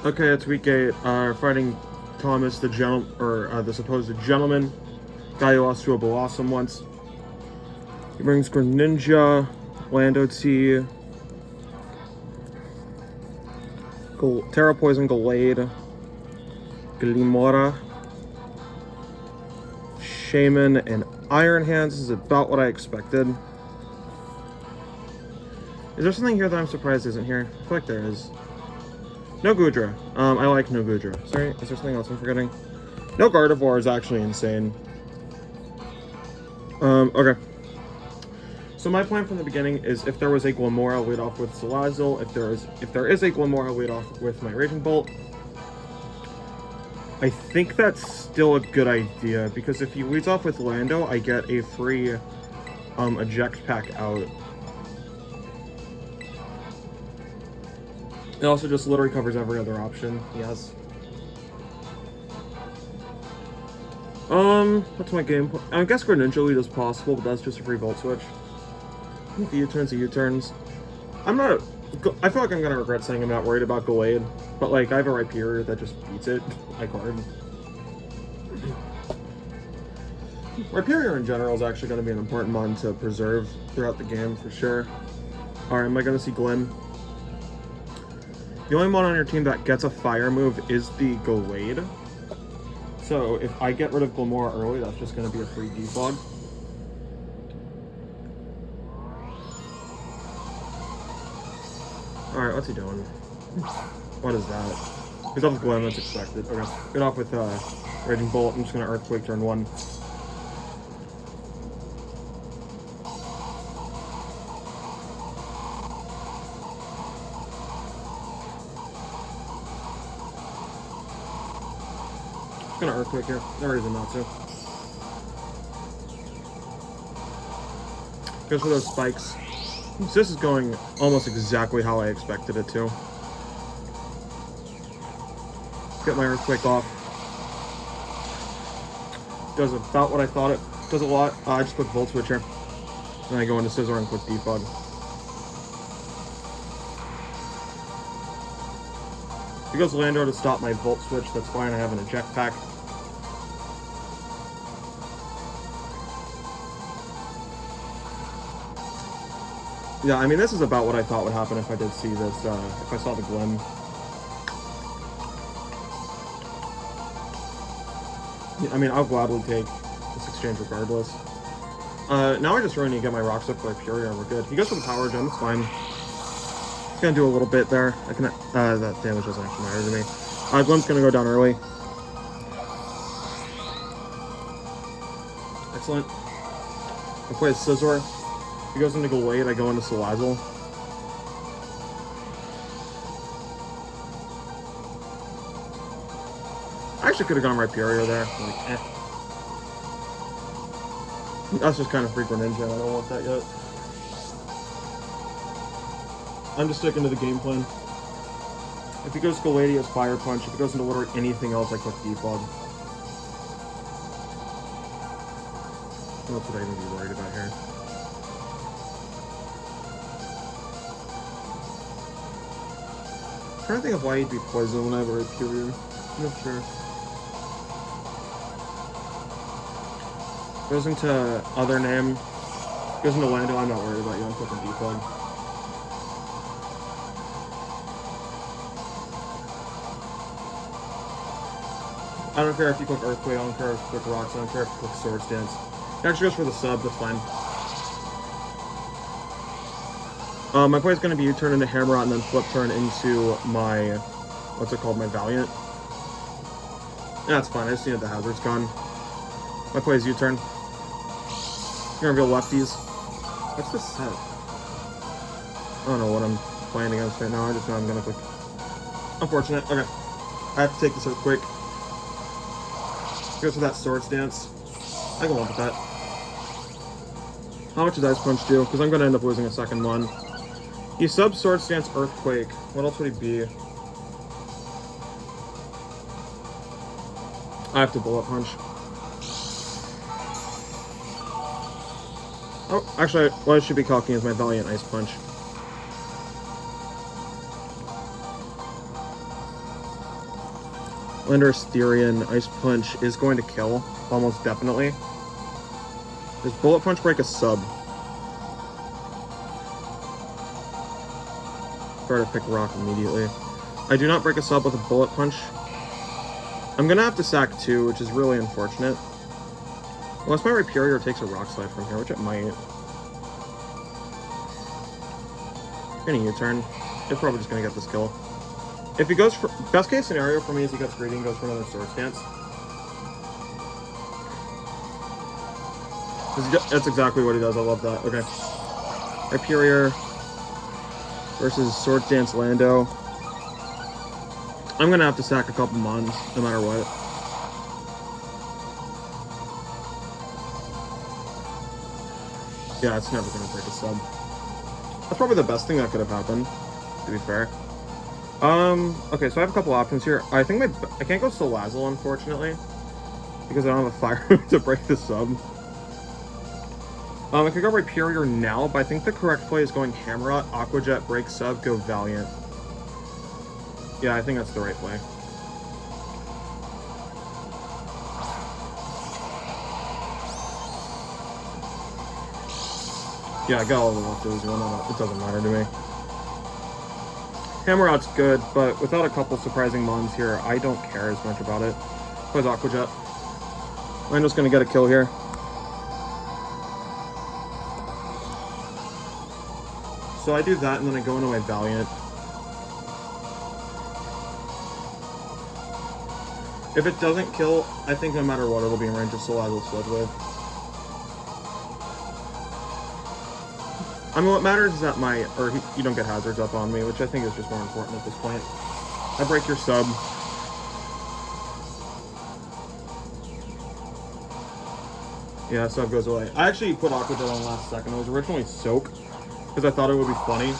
Okay, it's week 8. Fighting Thomas, the supposed gentleman. Guy who lost to a Bellossom once. He brings Greninja, Lando T, Terra Poison Gallade, Glimora, Shaman, and Iron Hands. This is about what I expected. Is there something here that I'm surprised isn't here? I feel like there is. No Gudra. I like no Gudra. Sorry, is there something else I'm forgetting? No Gardevoir is actually insane. Okay. So my plan from the beginning is if there was a Glimora, lead off with Salazzle. If there is a Glimora, lead off with my Raging Bolt. I think that's still a good idea, because if he leads off with Lando, I get a free eject pack out. It also just literally covers every other option. Yes. What's my game plan? I guess Greninja lead is possible, but that's just a free Volt Switch. If he U-turns, he U-turns. I feel like I'm gonna regret saying I'm not worried about Gallade, but like, I have a Rhyperior that just beats it. I card. Rhyperior in general is actually going to be an important mon to preserve throughout the game, for sure. Alright, am I going to see Glim? The only mon on your team that gets a fire move is the Gallade. So if I get rid of Glimora early, that's just going to be a free defog. Alright, what's he doing? What is that? He's off with Glim, that's expected. Okay, get off with Raging Bolt. I'm just going to Earthquake turn 1. Gonna Earthquake here. No reason not to. Goes for those spikes. So this is going almost exactly how I expected it to. Get my Earthquake off. Does about what I thought it does a lot. I just click Volt Switch here. Then I go into Scissor and click Defog. He goes Lando to stop my Volt Switch, that's fine, I have an eject pack. Yeah, I mean, this is about what I thought would happen if I did see this, if I saw the Glim. I mean, I'll gladly take this exchange regardless. Now I just really need to get my rocks up for Fury and we're good. He goes for the Power Gem, that's fine. Gonna do a little bit there. I can that damage doesn't actually matter to me. Glim's gonna go down early. Excellent. I play Scizor. He goes into Gallade, I go into Salazzle. I actually could have gone Rhyperior there. Like, eh. That's just kind of freak Greninja, I don't want that yet. I'm just sticking to the game plan. If he goes Gallade, he has Fire Punch. If he goes into literally anything else, I click Defog. What else would I even be worried about here? I'm trying to think of why he'd be poisoned when I have a Rhyperior. I'm not sure. Goes into other name. Goes into Lando, I'm not worried about you. I'm clicking Defog. I don't care if you click Earthquake, I don't care if you click Rocks, I don't care if you click Swords Dance. It actually goes for the sub, that's fine. My play's going to be U-turn into Hammerot and then flip turn into my, what's it called, my Valiant. Yeah, that's fine, I just needed the Hazards gone. My play's U-turn. You're going to reveal lefties. What's this set? I don't know what I'm playing against right now, I just know I'm going to click. Unfortunate, okay. I have to take this Earthquake. Goes for that Swords Dance. I can live with that. How much does Ice Punch do? Because I'm going to end up losing a second one. He subs Swords Dance Earthquake. What else would he be? I have to Bullet Punch. Oh, actually, what I should be calling is my Valiant Ice Punch. Landorus-Therian Ice Punch is going to kill, almost definitely. Does Bullet Punch break a sub? Try to pick Rock immediately. I do not break a sub with a Bullet Punch. I'm gonna have to sack 2, which is really unfortunate. Unless my Rhyperior takes a Rock Slide from here, which it might. Gonna U-turn. It's probably just gonna get this kill. If he goes for... Best case scenario for me is he gets greedy and goes for another Swords Dance. That's exactly what he does. I love that. Okay. Rhyperior versus Swords Dance Lando. I'm gonna have to sack a couple Mons, no matter what. Yeah, it's never gonna break a sub. That's probably the best thing that could have happened, to be fair. Okay, so I have a couple options here. I think I can't go Salazzle, unfortunately, because I don't have a Fire to break the sub. I could go Rhyperior now, but I think the correct play is going Hammerot, Aqua Jet, break sub, go Valiant. Yeah, I think that's the right play. Yeah, I got all the leftovers. It doesn't matter to me. Hammerot's good, but without a couple surprising Mons here, I don't care as much about it. Plays Aqua Jet. Lando's gonna get a kill here. So I do that, and then I go into my Valiant. If it doesn't kill, I think no matter what, it'll be in range of Salazzle Sludge. I mean, what matters is that you don't get hazards up on me, which I think is just more important at this point. I break your sub. Yeah, sub goes away. I actually put Aqua Jet on last second. It was originally Soak, because I thought it would be funny,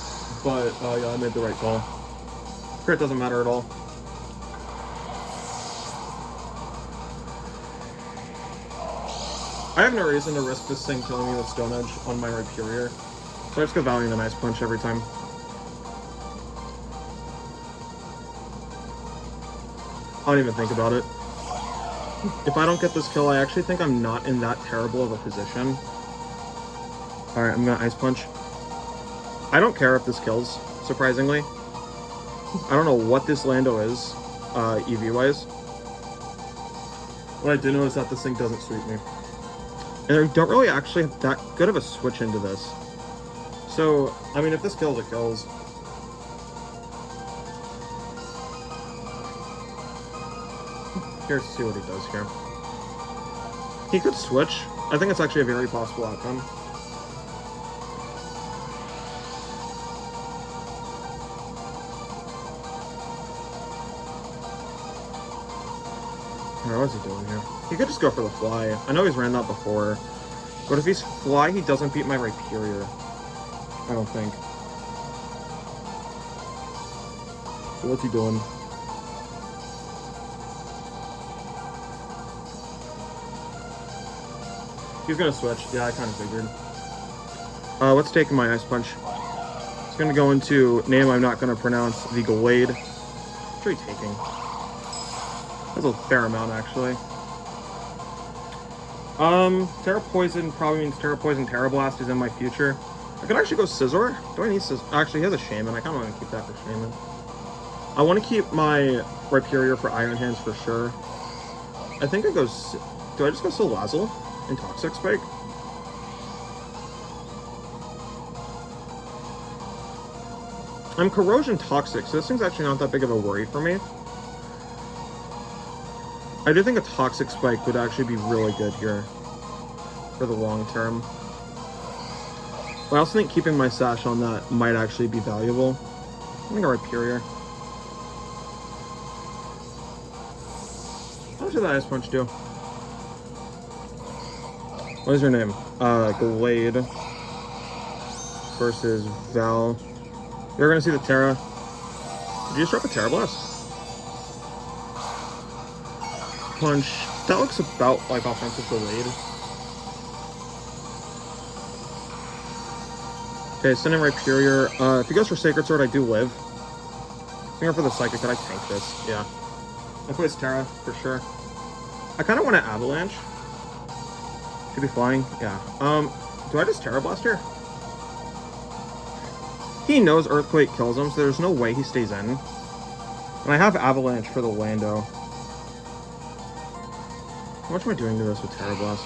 but yeah, I made the right call. Crit doesn't matter at all. I have no reason to risk this thing killing me with Stone Edge on my Rhyperior. So I just go Valiant and Ice Punch every time. I don't even think about it. If I don't get this kill, I actually think I'm not in that terrible of a position. Alright, I'm gonna Ice Punch. I don't care if this kills, surprisingly. I don't know what this Lando is, EV-wise. What I do know is that this thing doesn't sweep me. And I don't really actually have that good of a switch into this. So, I mean, if this kills, it kills. Curious to see what he does here. He could switch. I think it's actually a very possible outcome. What is he doing here? He could just go for the fly. I know he's ran that before. But if he's fly, he doesn't beat my Rhyperior. I don't think. So what's he doing? He's gonna switch. Yeah, I kind of figured. Let's take my Ice Punch. It's gonna go into name I'm not gonna pronounce, the Glade. What are you taking? That's a fair amount, actually. Terra Poison probably means Terra Poison Terra Blast is in my future. I could actually go Scizor. Do I need Scizor? Actually, he has a Shaman. I kind of want to keep that for Shaman. I want to keep my Rhyperior for Iron Hands for sure. I think I go... Do I just go Salazzle and Toxic Spike? I'm Corrosion Toxic, so this thing's actually not that big of a worry for me. I do think a Toxic Spike would actually be really good here for the long term. But I also think keeping my Sash on that might actually be valuable. I'm gonna go Rhyperior. How much did that Ice Punch do? What is your name? Glade versus Val. You're gonna see the Terra. Did you just drop a Terra Blast? Punch. That looks about like offensive Glade. Okay, send in Rhyperior. If he goes for Sacred Sword, I do live. If I go for the Psychic, could I tank this? Yeah. I plays Terra, for sure. I kind of want to Avalanche. Should be flying. Yeah. Do I just Terra Blast here? He knows Earthquake kills him, so there's no way he stays in. And I have Avalanche for the Lando. How much am I doing to this with Terra Blast?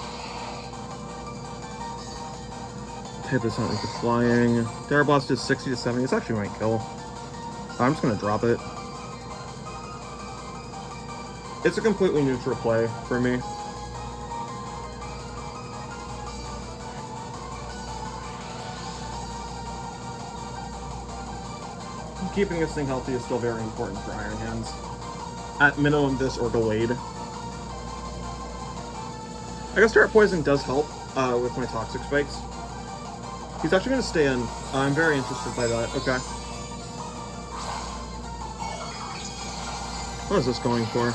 Hit this out into flying. Terra Blast is 60 to 70. This actually might kill. I'm just going to drop it. It's a completely neutral play for me. Keeping this thing healthy is still very important for Iron Hands. At minimum, this or Gallade. I guess Turret Poison does help with my Toxic Spikes. He's actually going to stay in. I'm very interested by that. Okay. What is this going for?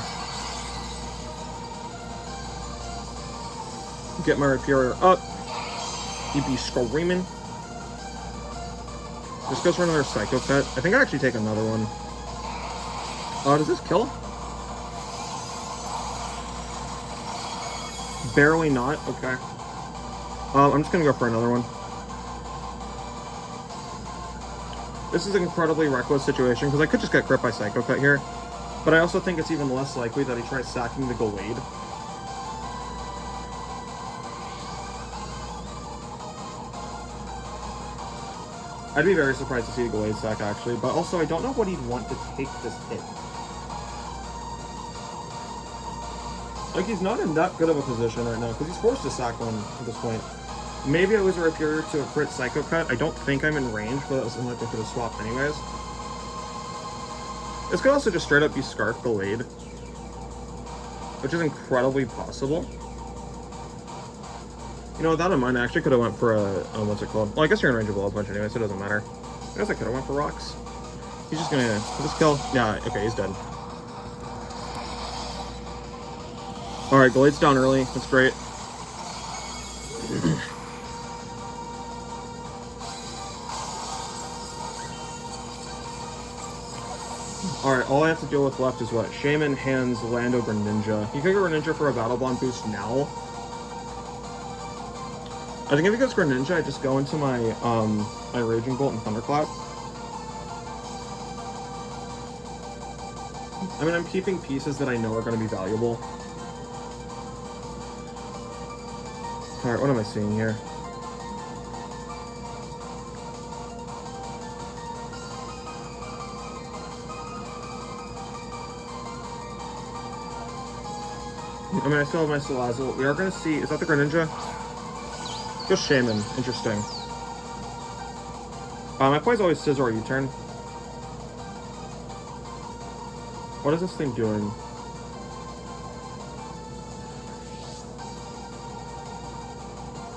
Get my Rapier up. He'd be screaming. This goes for another Psycho Pet. I think I actually take another one. Does this kill? Barely not. Okay. I'm just gonna go for another one. This is an incredibly reckless situation because I could just get crit by Psycho Pet here, but I also think it's even less likely that he tries sacking the Gallade. I'd be very surprised to see a Gallade sack, actually, but also I don't know what he'd want to take this hit. Like, he's not in that good of a position right now, because he's forced to sack one at this point. Maybe I lose a Rapier to a crit Psycho Cut. I don't think I'm in range, but that was something I could have swapped anyways. This could also just straight up be Scarf Gallade, which is incredibly possible. You know, with that in mind, I actually could have went for a, what's it called? Well, I guess you're in range of Wall Punch anyway, so it doesn't matter. I guess I could have went for Rocks. He's just gonna, just kill. Yeah, okay, he's dead. Alright, Gallade's down early. That's great. Alright, all I have to deal with left is what? Shaman, Hands, Lando, Greninja. You could go Greninja for a Battle Bond boost now. I think if he goes Greninja, I just go into my my Raging Bolt and Thunderclap. I mean, I'm keeping pieces that I know are going to be valuable. Alright, what am I seeing here? I mean, I still have my Salazzle. We are going to see... Is that the Greninja? Just Shaman. Interesting. My play's always Scizor or U-turn. What is this thing doing?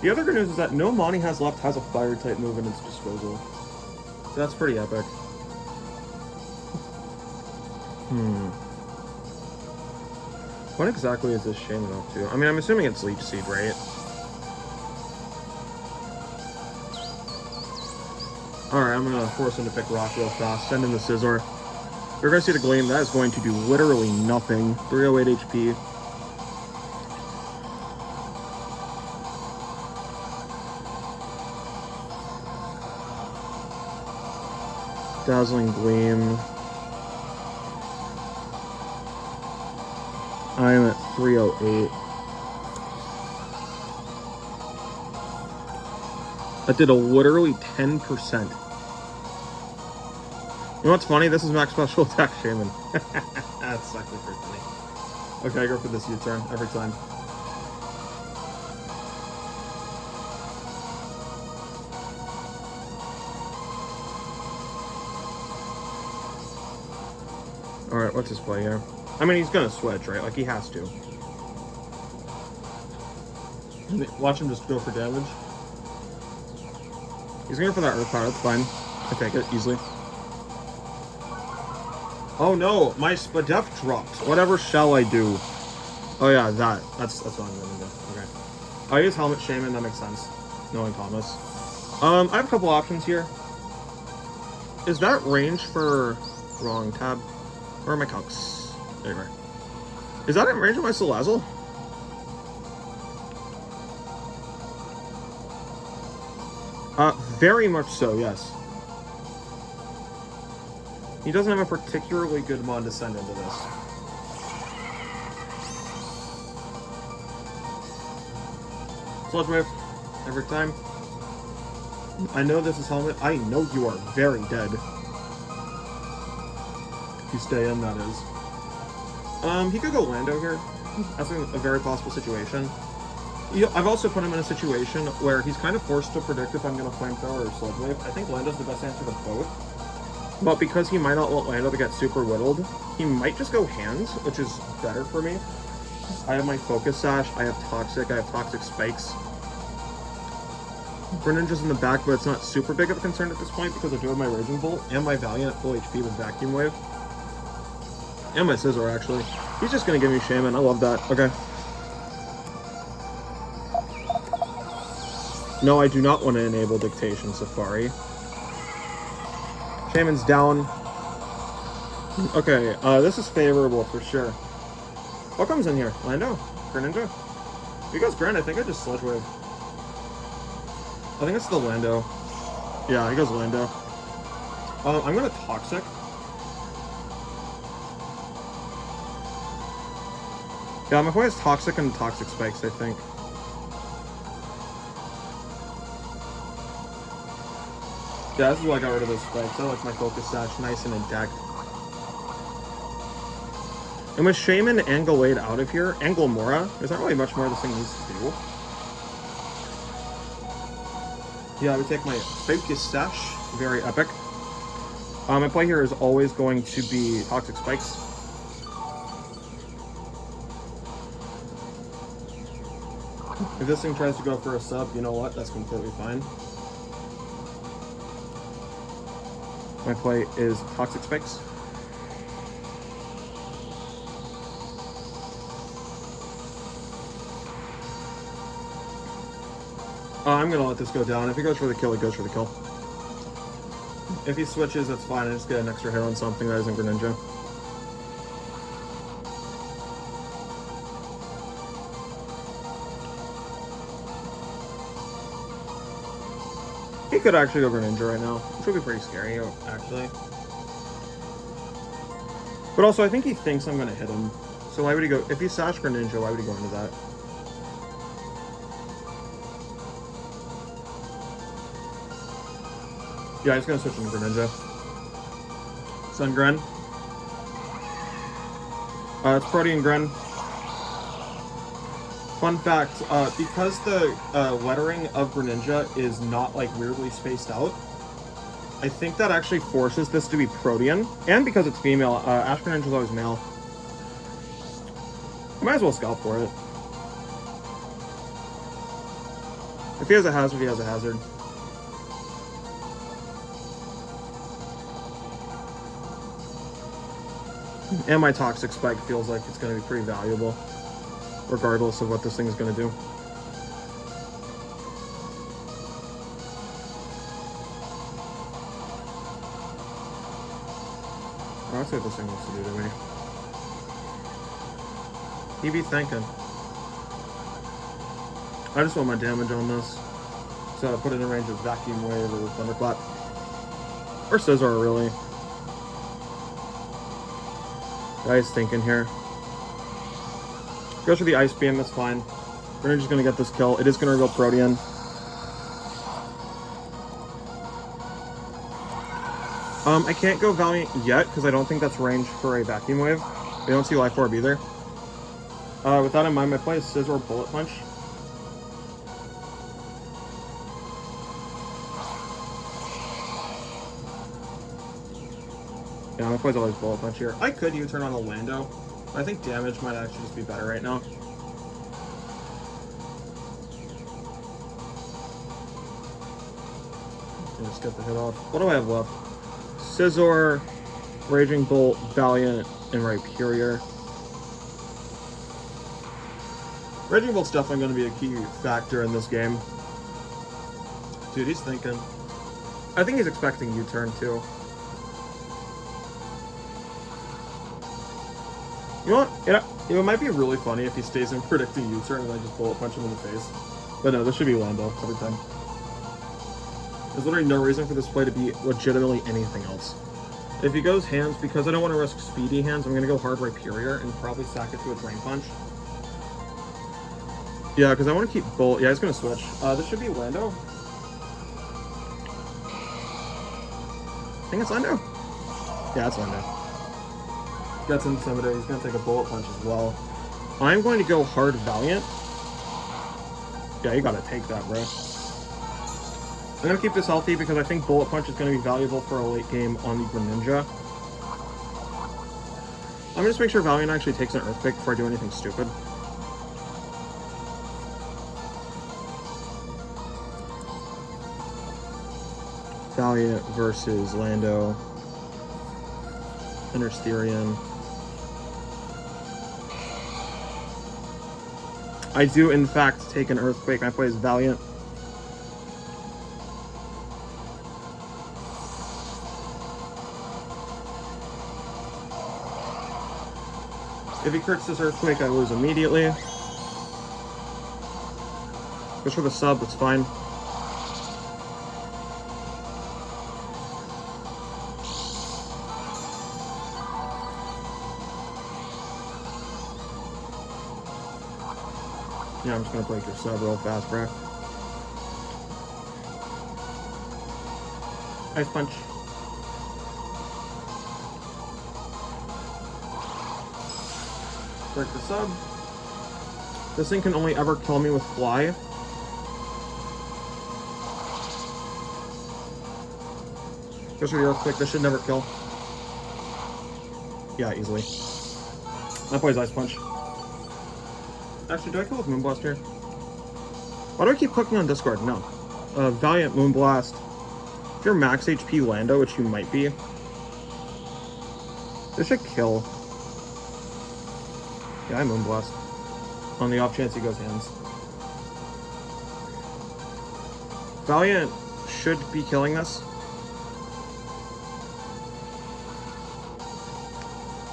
The other good news is that no Monty has left has a Fire-type move in its disposal. So that's pretty epic. What exactly is this Shaman up to? I mean, I'm assuming it's Leech Seed, right? Alright, I'm gonna force him to pick Rock real fast. Send him the Scizor. You're gonna see the Gleam. That is going to do literally nothing. 308 HP. Dazzling Gleam. I am at 308. That did a literally 10%. You know what's funny? This is max special attack Shaman. That's actually pretty funny. Okay, I go for this U-turn every time. Alright, what's his play here? I mean, he's gonna switch, right? Like, he has to. Watch him just go for damage. He's going for that Earth Power, that's fine. I take it, easily. Oh no, my Spadef dropped. Whatever shall I do? Oh yeah, that's what I'm gonna do. Okay. I use Helmet Shaman, that makes sense. Knowing Thomas. I have a couple options here. Is that range for... Wrong tab. Where are my calcs? There you are. Is that in range of my Salazzle? Very much so, yes. He doesn't have a particularly good mon to send into this. Sludge Wave. Every time. I know this is Helmet. I know you are very dead. If you stay in, that is. He could go Lando here. That's a very possible situation. I've also put him in a situation where he's kind of forced to predict if I'm going to Flamethrower or Sludge Wave. I think Lando's the best answer to both. But because he might not want Lando to get super whittled, he might just go Hands, which is better for me. I have my Focus Sash, I have Toxic, I have Toxic Spikes. Greninja's in the back, but it's not super big of a concern at this point because I do have my Raging Bolt and my Valiant at full HP with Vacuum Wave. And my Scizor, actually. He's just going to give me Shaman. I love that. Okay. No, I do not want to enable Dictation Safari. Shaman's down. Okay, this is favorable for sure. What comes in here? Lando? Greninja? If he goes Grand, I think I just Sludge Wave. I think it's the Lando. Yeah, he goes Lando. I'm gonna Toxic. Yeah, my point is Toxic and Toxic Spikes, I think. Yeah, this is why I got rid of those spikes. I like my Focus Sash nice and intact. And with Shaman and Gallade out of here, and Glamora, there's not really much more this thing needs to do. Yeah, I would take my Focus Sash. Very epic. My play here is always going to be Toxic Spikes. If this thing tries to go for a sub, you know what? That's completely fine. My play is Toxic Spikes. I'm gonna let this go down. If he goes for the kill, he goes for the kill. If he switches, that's fine. I just get an extra hit on something that isn't Greninja. He could actually go Greninja right now, which would be pretty scary, actually. But also, I think he thinks I'm going to hit him. So why would he go... If he Sash Greninja, why would he go into that? Yeah, he's going to switch into Greninja. Sun Gren. It's Protean Gren. Fun fact, because the lettering of Greninja is not, like, weirdly spaced out, I think that actually forces this to be Protean. And because it's female, Ash Greninja is always male. I might as well scout for it. If he has a hazard, he has a hazard. And my Toxic Spike feels like it's going to be pretty valuable, regardless of what this thing is going to do. Let's see what this thing wants to do to me. He be thinking. I just want my damage on this. So I put it in range of Vacuum Wave or Thunderclap. Or Scizor, really. Guy's thinking here. Goes for the Ice Beam, that's fine. We're just going to get this kill. It is going to reveal Protean. I can't go Valiant yet, because I don't think that's range for a Vacuum Wave. I don't see Life Orb either. With that in mind, my play is Scizor Bullet Punch. Yeah, my play's always Bullet Punch here. I could U-turn on a Lando. I think damage might actually just be better right now. Just get the hit off. What do I have left? Scizor, Raging Bolt, Valiant, and Rhyperior. Raging Bolt's definitely going to be a key factor in this game. Dude, he's thinking. I think he's expecting U-turn too. You know what? It might be really funny if he stays in predicting U-turn and I just bullet punch him in the face. But no, this should be Lando every time. There's literally no reason for this play to be legitimately anything else. If he goes hands, because I don't want to risk speedy hands, I'm going to go hard Rhyperior and probably sack it to a Drain Punch. Yeah, because I want to keep bullet. Yeah, he's going to switch. This should be Lando. I think it's Lando. Yeah, it's Lando. Gets Intimidated. He's going to take a bullet punch as well. I'm going to go hard Valiant. Yeah, you got to take that, bro. I'm going to keep this healthy because I think bullet punch is going to be valuable for a late game on the Greninja. I'm going to just make sure Valiant actually takes an Earthquake before I do anything stupid. Valiant versus Lando. Landorus-Therian. I do, in fact, take an Earthquake. I play as Valiant. If he crits this Earthquake, I lose immediately. Goes for the sub, that's fine. Yeah, I'm just gonna break your sub real fast, bro. Ice Punch. Break the sub. This thing can only ever kill me with Fly. Goes for the Earthquake. This should never kill. Yeah, easily. That plays Ice Punch. Actually, do I kill with Moonblast here? Why do I keep clicking on Discord? No. Valiant Moonblast. If you're max HP Lando, which you might be, this should kill. Yeah, I Moonblast. On the off chance he goes hands. Valiant should be killing this.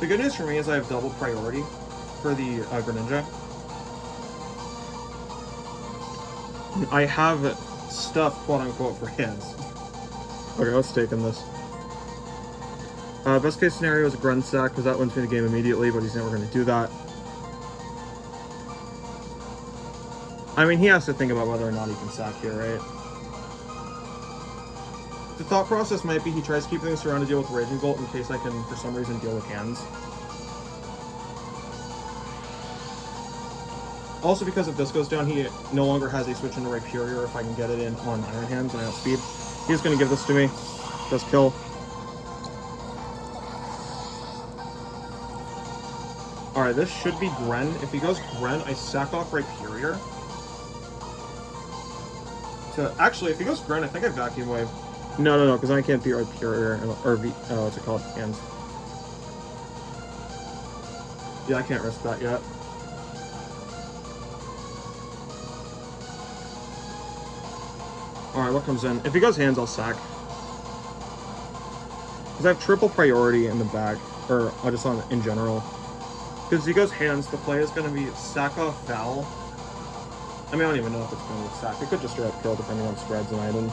The good news for me is I have double priority for the Greninja. I have stuff, quote-unquote, for hands. Okay, let's take in this. Best case scenario is a Grunt Sack, because that wins me the game immediately, but he's never going to do that. I mean, he has to think about whether or not he can sack here, right? The thought process might be he tries keeping this around to deal with Raging Bolt in case I can, for some reason, deal with hands. Also, because if this goes down, he no longer has a switch into Rhyperior if I can get it in on Iron Hands and I have speed. He's going to give this to me. Does kill. Alright, this should be Gren. If he goes Gren, I sack off Rhyperior. Actually, if he goes Gren, I think I Vacuum Wave. No, because I can't beat Rhyperior, or what's it called? Hands. Yeah, I can't risk that yet. Alright, what comes in? If he goes hands, I'll sack. Because I have triple priority in the bag. Or, just on in general. Because if he goes hands, the play is going to be sack off Val. I mean, I don't even know if it's going to be sack. It could just straight up kill depending on spreads and items.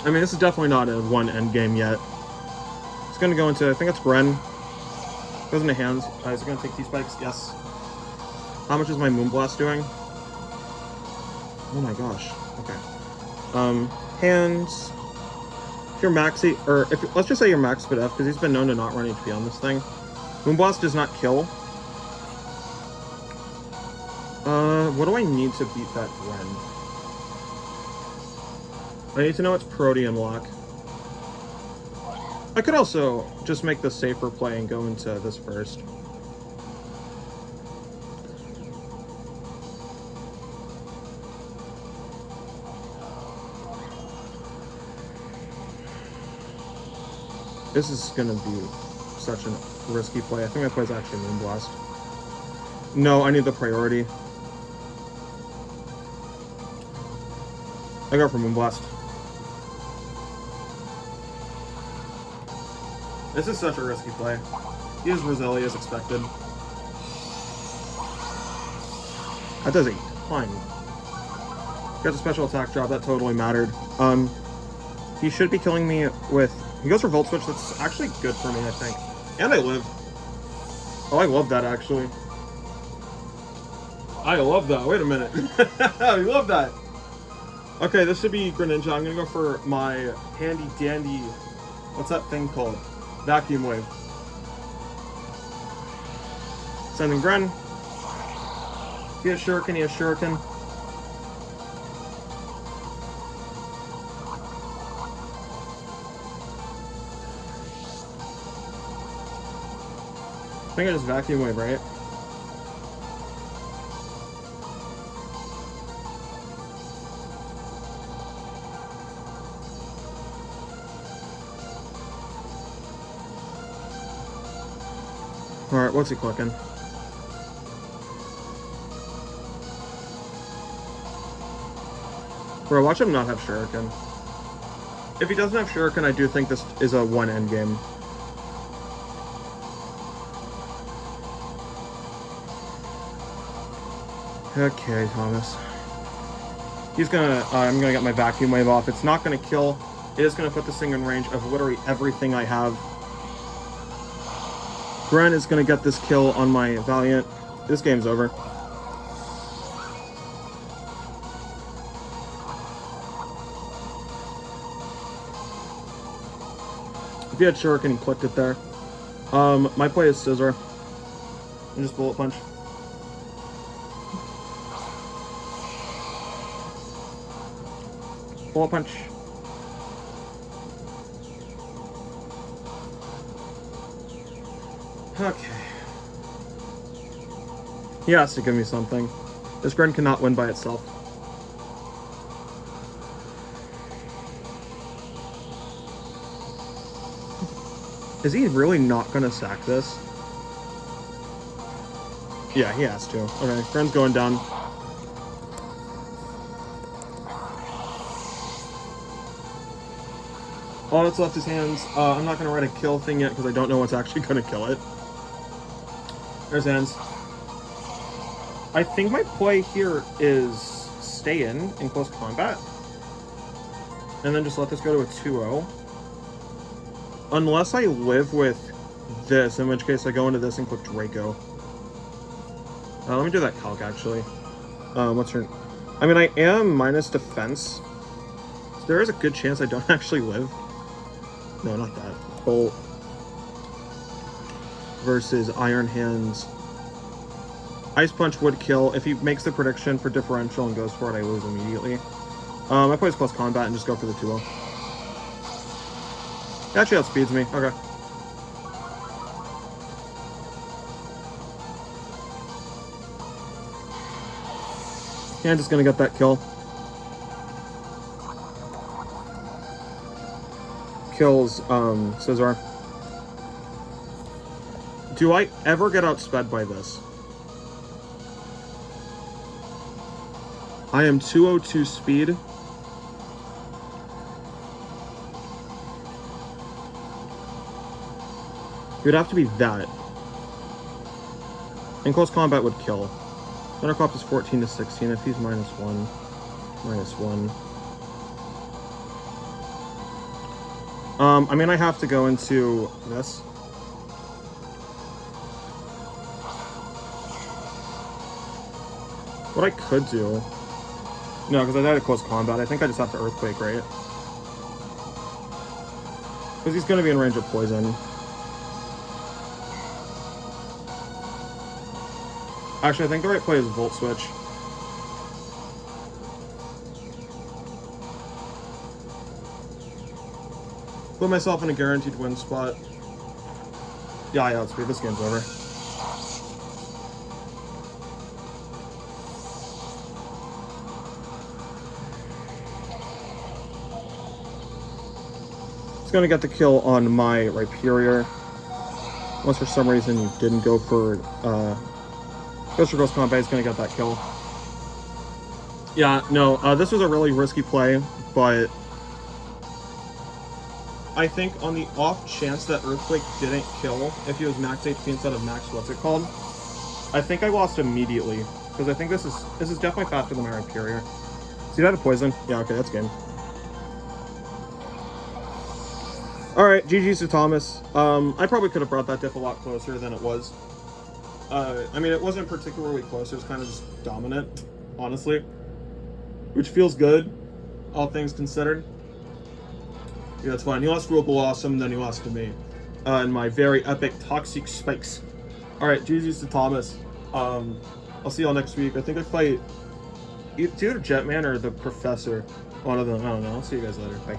I mean, this is definitely not a one end game yet. It's going to go into, I think it's Gren. Goes into hands. Is it going to take T-Spikes? Yes. How much is my Moonblast doing? Oh my gosh. Okay. Hands. If you're max, or if let's just say you're max speed F, because he's been known to not run HP on this thing. Moonblast does not kill. What do I need to beat that Gren? I need to know it's Protean Lock. I could also just make the safer play and go into this first. This is gonna be such a risky play. I think my play is actually Moonblast. No, I need the priority. I go for Moonblast. This is such a risky play. He is Roselia as expected. That does a ton. Got the special attack drop, that totally mattered. He should be killing me with... He goes for Volt Switch, that's actually good for me, I think. And I live. Oh, I love that, actually. I love that. Wait a minute. I love that. Okay, this should be Greninja. I'm gonna go for my handy-dandy... What's that thing called? Vacuum Wave. Sending Gren. He has Shuriken, he has Shuriken. I think I just Vacuum Wave, right? Alright, what's he clicking? Bro, watch him not have Shuriken. If he doesn't have Shuriken, I do think this is a one end game. Okay, Thomas. He's gonna, I'm gonna get my Vacuum Wave off. It's not gonna kill. It is gonna put this thing in range of literally everything I have. Gren is gonna get this kill on my Valiant. This game's over. If he had Shuriken, he clicked it there. My play is Scissor. And just Bullet Punch. Bullet Punch. Okay. He has to give me something. This Gren cannot win by itself. Is he really not gonna sack this? Yeah, he has to. Okay, Gren's going down. All that's left is hands. I'm not gonna write a kill thing yet because I don't know what's actually gonna kill it. There's hands. I think my play here is stay in close combat. And then just let this go to a 2-0. Unless I live with this, in which case I go into this and click Draco. Let me do that calc, actually. What's her... I mean, I am minus defense. So there is a good chance I don't actually live. No, not that. Bolt. Versus Iron Hands. Ice Punch would kill. If he makes the prediction for differential and goes for it, I lose immediately. I play close combat and just go for the 2-0. Actually, outspeeds me. Okay. Yeah, I'm just gonna get that kill. Kills, Scizor. Do I ever get outsped by this? I am 202 speed. It would have to be that. And close combat would kill. Thunderclap is 14 to 16. If he's -1, -1. I mean, I have to go into this. What I could do... No, because I died at close combat. I think I just have to Earthquake, right? Because he's going to be in range of poison. Actually, I think the right play is Volt Switch. Put myself in a guaranteed win spot. Yeah, outspeed. This game's over. It's gonna get the kill on my Rhyperior. Unless for some reason you didn't go for goes for Ghost Combat, he's gonna get that kill. Yeah, no, this was a really risky play, but I think on the off chance that Earthquake didn't kill, if he was max HP instead of max what's it called, I think I lost immediately. because I think this is definitely faster than my Rhyperior. See that a poison? Yeah, okay, that's game. Alright, GG's to Thomas. I probably could have brought that diff a lot closer than it was. I mean, it wasn't particularly close, it was kind of just dominant, honestly. Which feels good, all things considered. Yeah, that's fine. You lost to a Bellossom, then you lost to me. In my very epic Toxic Spikes. Alright, GG's to Thomas. I'll see y'all next week. I think I fight either Jetman or the Professor. One of them. I don't know. I'll see you guys later. Bye.